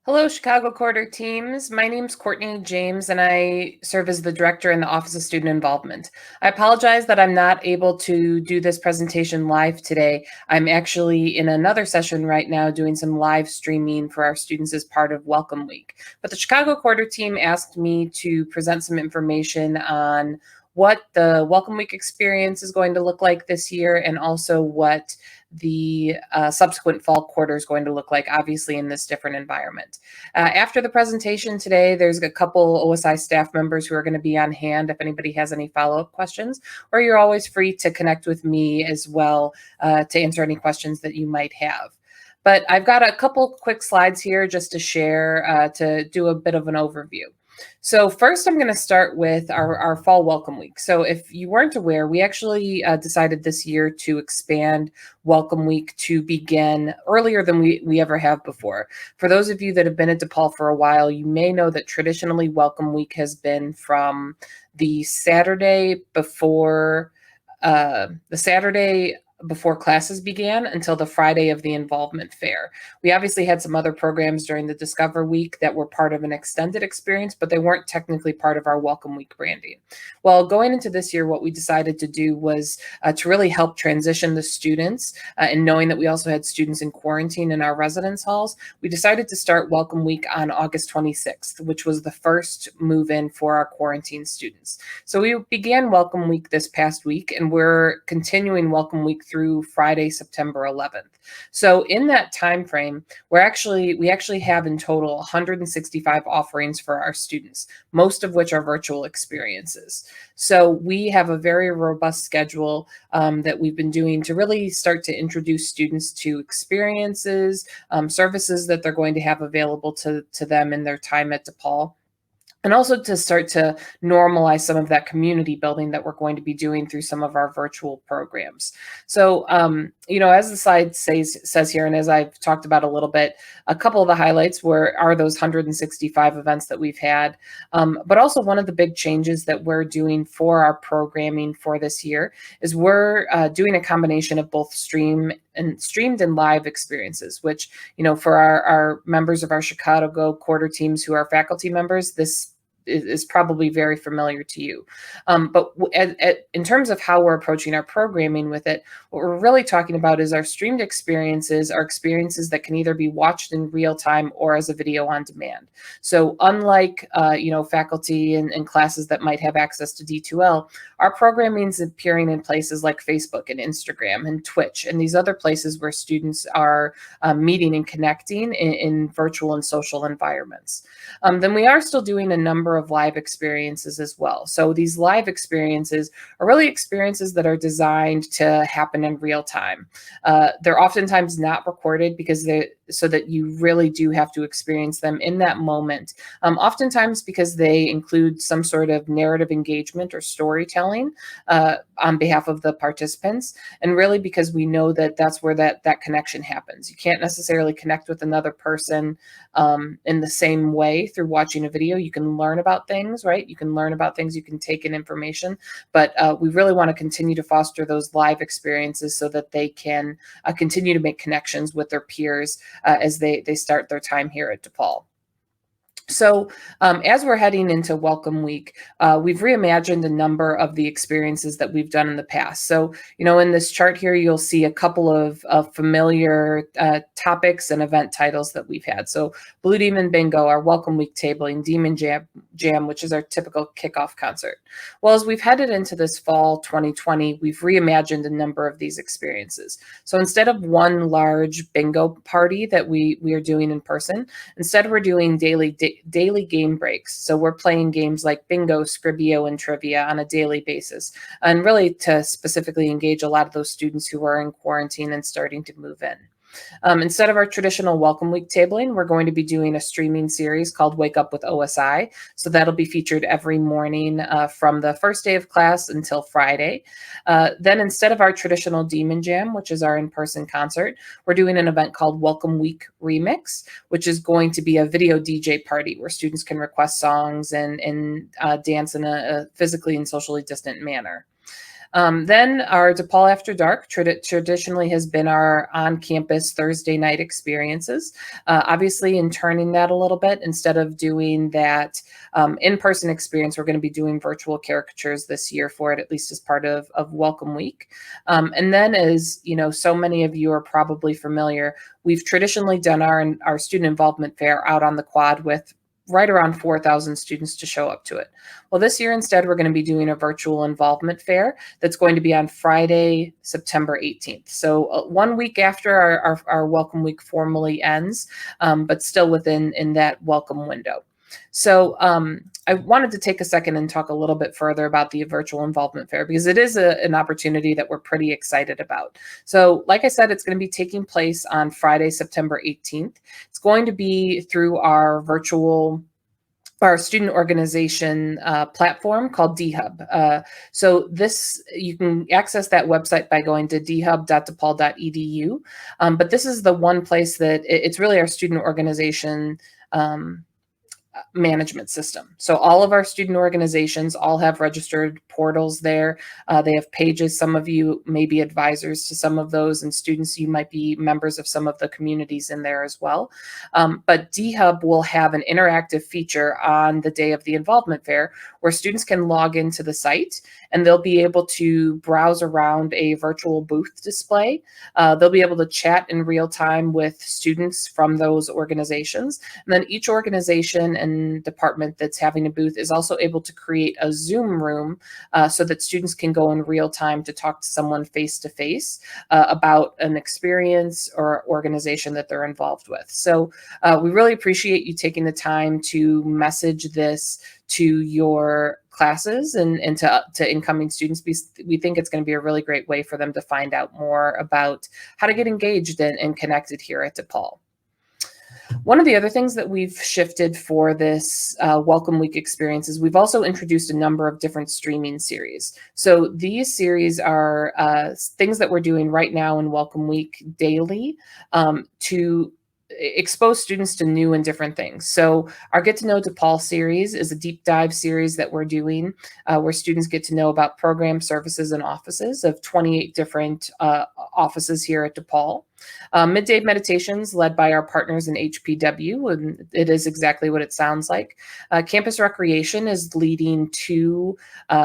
Hello, Chicago Quarter teams. My name's Courtney James, and I serve as the director in the Office of Student Involvement. I apologize that I'm not able to do this presentation live today. I'm actually in another session right now doing some live streaming for our students as part of Welcome Week. But the Chicago Quarter team asked me to present some information on what the Welcome Week experience is going to look like this year, and also what the subsequent fall quarter is going to look like, obviously in this different environment. After the presentation today, there's a couple OSI staff members who are going to be on hand if anybody has any follow-up questions, or you're always free to connect with me as well to answer any questions that you might have. But I've got a couple quick slides here just to share to do a bit of an overview. So first, I'm going to start with our fall welcome week. So if you weren't aware, we actually decided this year to expand welcome week to begin earlier than we ever have before. For those of you that have been at DePaul for a while, you may know that traditionally welcome week has been from the Saturday before classes began until the Friday of the involvement fair. We obviously had some other programs during the Discover Week that were part of an extended experience, but they weren't technically part of our Welcome Week branding. Well, going into this year, what we decided to do was to really help transition the students, and knowing that we also had students in quarantine in our residence halls, we decided to start Welcome Week on August 26th, which was the first move-in for our quarantine students. So we began Welcome Week this past week, and we're continuing Welcome Week through Friday, September 11th. So in that time frame, we actually have in total 165 offerings for our students, most of which are virtual experiences. So we have a very robust schedule that we've been doing to really start to introduce students to experiences, services that they're going to have available to them in their time at DePaul, and also to start to normalize some of that community building that we're going to be doing through some of our virtual programs. So, as the slide says here, and as I've talked about a little bit, a couple of the highlights are those 165 events that we've had, but also one of the big changes that we're doing for our programming for this year is we're doing a combination of both streamed and live experiences, which, for our members of our Chicago Quarter teams who are faculty members, this is probably very familiar to you. But in terms of how we're approaching our programming with it, what we're really talking about is our streamed experiences are experiences that can either be watched in real time or as a video on demand. So unlike, faculty and classes that might have access to D2L, our programming is appearing in places like Facebook and Instagram and Twitch and these other places where students are meeting and connecting in virtual and social environments. Then we are still doing a number of live experiences as well. So these live experiences are really experiences that are designed to happen in real time. They're oftentimes not recorded so that you really do have to experience them in that moment. Oftentimes because they include some sort of narrative engagement or storytelling on behalf of the participants, and really because we know that that's where that connection happens. You can't necessarily connect with another person in the same way through watching a video. You can learn about things, right? You can learn about things, you can take in information, but we really want to continue to foster those live experiences so that they can continue to make connections with their peers as they start their time here at DePaul. So as we're heading into Welcome Week, we've reimagined a number of the experiences that we've done in the past. So, in this chart here, you'll see a couple of familiar topics and event titles that we've had. So Blue Demon Bingo, our Welcome Week tabling, Demon Jam, which is our typical kickoff concert. Well, as we've headed into this fall 2020, we've reimagined a number of these experiences. So instead of one large bingo party that we are doing in person, instead we're doing daily game breaks. So we're playing games like bingo, Scribio, and trivia on a daily basis, and really to specifically engage a lot of those students who are in quarantine and starting to move in. Instead of our traditional Welcome Week tabling, we're going to be doing a streaming series called Wake Up with OSI. So that'll be featured every morning from the first day of class until Friday. Then instead of our traditional Demon Jam, which is our in-person concert, we're doing an event called Welcome Week Remix, which is going to be a video DJ party where students can request songs and dance in a physically and socially distant manner. Then our DePaul After Dark traditionally has been our on-campus Thursday night experiences. Obviously, in turning that a little bit, instead of doing that in-person experience, we're going to be doing virtual caricatures this year for it, at least as part of Welcome Week. And then, as you know, so many of you are probably familiar, we've traditionally done our student involvement fair out on the quad with right around 4,000 students to show up to it. Well, this year instead, we're going to be doing a virtual involvement fair that's going to be on Friday, September 18th. So 1 week after our Welcome Week formally ends, but still within that welcome window. So I wanted to take a second and talk a little bit further about the virtual involvement fair because it is an opportunity that we're pretty excited about. So like I said, it's going to be taking place on Friday, September 18th. It's going to be through our student organization platform called DHub. So you can access that website by going to dhub.depal.edu. But this is the one place that it's really our student organization management system. So all of our student organizations all have registered portals there. They have pages. Some of you may be advisors to some of those, and students, you might be members of some of the communities in there as well. But DHub will have an interactive feature on the day of the involvement fair where students can log into the site and they'll be able to browse around a virtual booth display. They'll be able to chat in real time with students from those organizations. And then each organization and department that's having a booth is also able to create a Zoom room so that students can go in real time to talk to someone face to face about an experience or organization that they're involved with. So we really appreciate you taking the time to message this to your classes and to incoming students. We think it's going to be a really great way for them to find out more about how to get engaged and connected here at DePaul. One of the other things that we've shifted for this Welcome Week experience is we've also introduced a number of different streaming series. So these series are things that we're doing right now in Welcome Week daily to expose students to new and different things. So our Get to Know DePaul series is a deep dive series that we're doing where students get to know about programs, services, and offices of 28 different offices here at DePaul. Midday meditations led by our partners in HPW, and it is exactly what it sounds like. Campus recreation is leading 2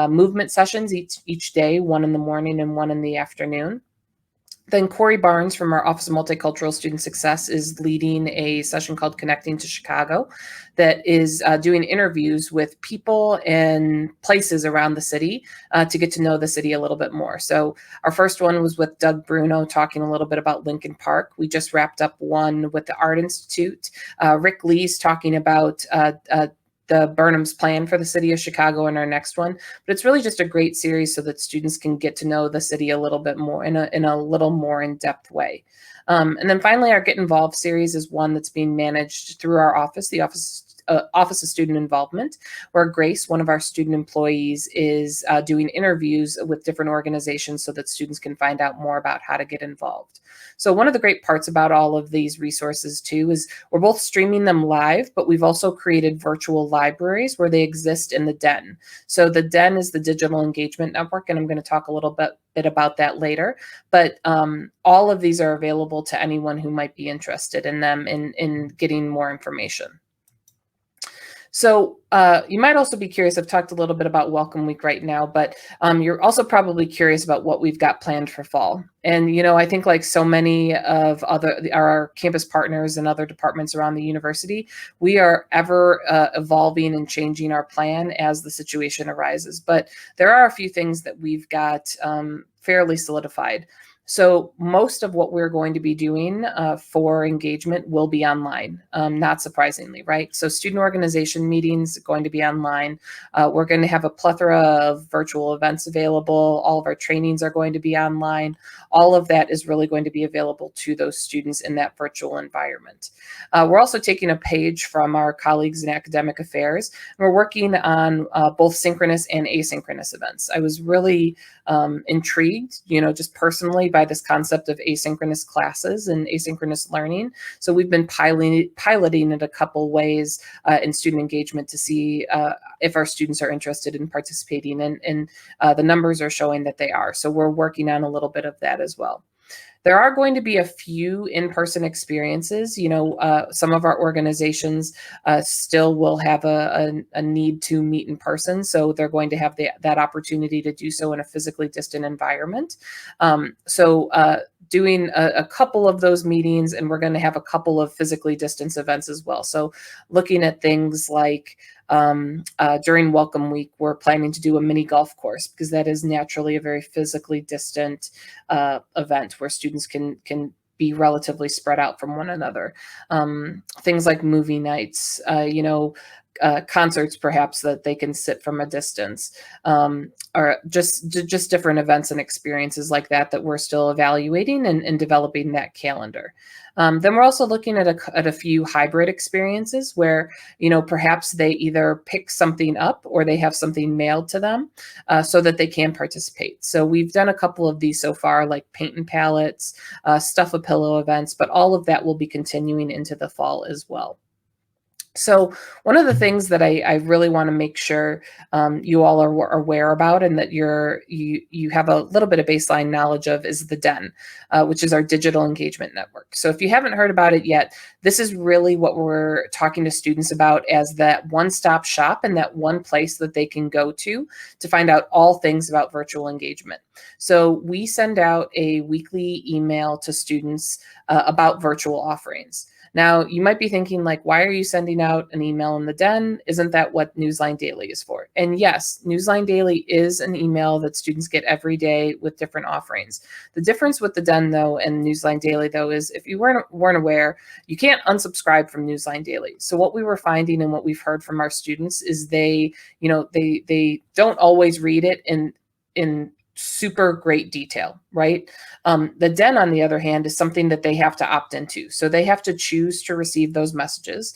movement sessions each day, one in the morning and one in the afternoon. Then Corey Barnes from our Office of Multicultural Student Success is leading a session called Connecting to Chicago that is doing interviews with people and places around the city to get to know the city a little bit more. So our first one was with Doug Bruno talking a little bit about Lincoln Park. We just wrapped up one with the Art Institute. Rick Lee's talking about the Burnham's plan for the city of Chicago in our next one. But it's really just a great series so that students can get to know the city a little bit more in a little more in-depth way. And then finally, our Get Involved series is one that's being managed through our office, the Office of Student Involvement, where Grace, one of our student employees, is doing interviews with different organizations so that students can find out more about how to get involved. So one of the great parts about all of these resources too is we're both streaming them live, but we've also created virtual libraries where they exist in the Den. So the Den is the Digital Engagement Network, and I'm going to talk a little bit about that later. But all of these are available to anyone who might be interested in them in getting more information. So you might also be curious, I've talked a little bit about Welcome Week right now, but you're also probably curious about what we've got planned for fall. And, you know, I think like so many of our campus partners and other departments around the university, we are ever evolving and changing our plan as the situation arises. But there are a few things that we've got fairly solidified. So most of what we're going to be doing for engagement will be online, not surprisingly, right? So student organization meetings are going to be online. We're going to have a plethora of virtual events available. All of our trainings are going to be online. All of that is really going to be available to those students in that virtual environment. We're also taking a page from our colleagues in academic affairs. We're working on both synchronous and asynchronous events. I was really intrigued, you know, just personally by this concept of asynchronous classes and asynchronous learning. So we've been piloting it a couple ways in student engagement to see if our students are interested in participating, and the numbers are showing that they are. So we're working on a little bit of that as well. There are going to be a few in-person experiences. Some of our organizations still will have a need to meet in person, so they're going to have that opportunity to do so in a physically distant environment. Doing a couple of those meetings, and we're going to have a couple of physically distanced events as well. So looking at things like during Welcome Week, we're planning to do a mini golf course, because that is naturally a very physically distant event where students can be relatively spread out from one another. Things like movie nights, concerts perhaps that they can sit from a distance, or just different events and experiences like that we're still evaluating and developing that calendar. Then we're also looking at a few hybrid experiences where, perhaps they either pick something up or they have something mailed to them so that they can participate. So we've done a couple of these so far, like paint and palettes, stuff a pillow events, but all of that will be continuing into the fall as well. So one of the things that I really want to make sure you all are aware about, and that you have a little bit of baseline knowledge of, is the DEN, which is our Digital Engagement Network. So if you haven't heard about it yet, this is really what we're talking to students about as that one-stop shop and that one place that they can go to find out all things about virtual engagement. So we send out a weekly email to students about virtual offerings. Now, you might be thinking, like, why are you sending out an email in the DEN? Isn't that what Newsline Daily is for? And yes, Newsline Daily is an email that students get every day with different offerings. The difference with the DEN, though, and Newsline Daily, though, is if you weren't aware, you can't unsubscribe from Newsline Daily. So what we were finding and what we've heard from our students is they don't always read it in super great detail, right? The DEN, on the other hand, is something that they have to opt into. So they have to choose to receive those messages,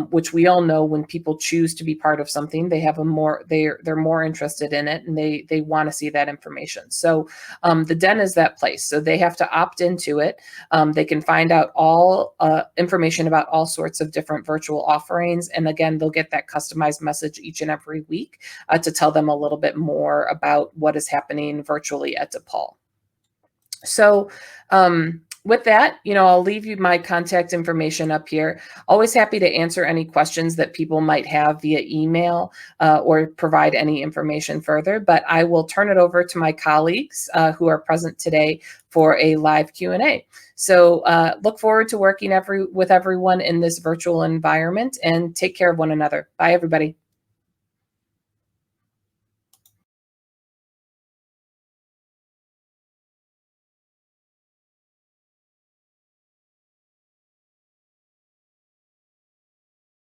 which we all know when people choose to be part of something, they're more interested in it, and they want to see that information. So the DEN is that place. So they have to opt into it. They can find out all information about all sorts of different virtual offerings. And again, they'll get that customized message each and every week to tell them a little bit more about what is happening virtually at DePaul. So with that, I'll leave you my contact information up here. Always happy to answer any questions that people might have via email or provide any information further. But I will turn it over to my colleagues who are present today for a live Q&A. So look forward to working with everyone in this virtual environment, and take care of one another. Bye, everybody.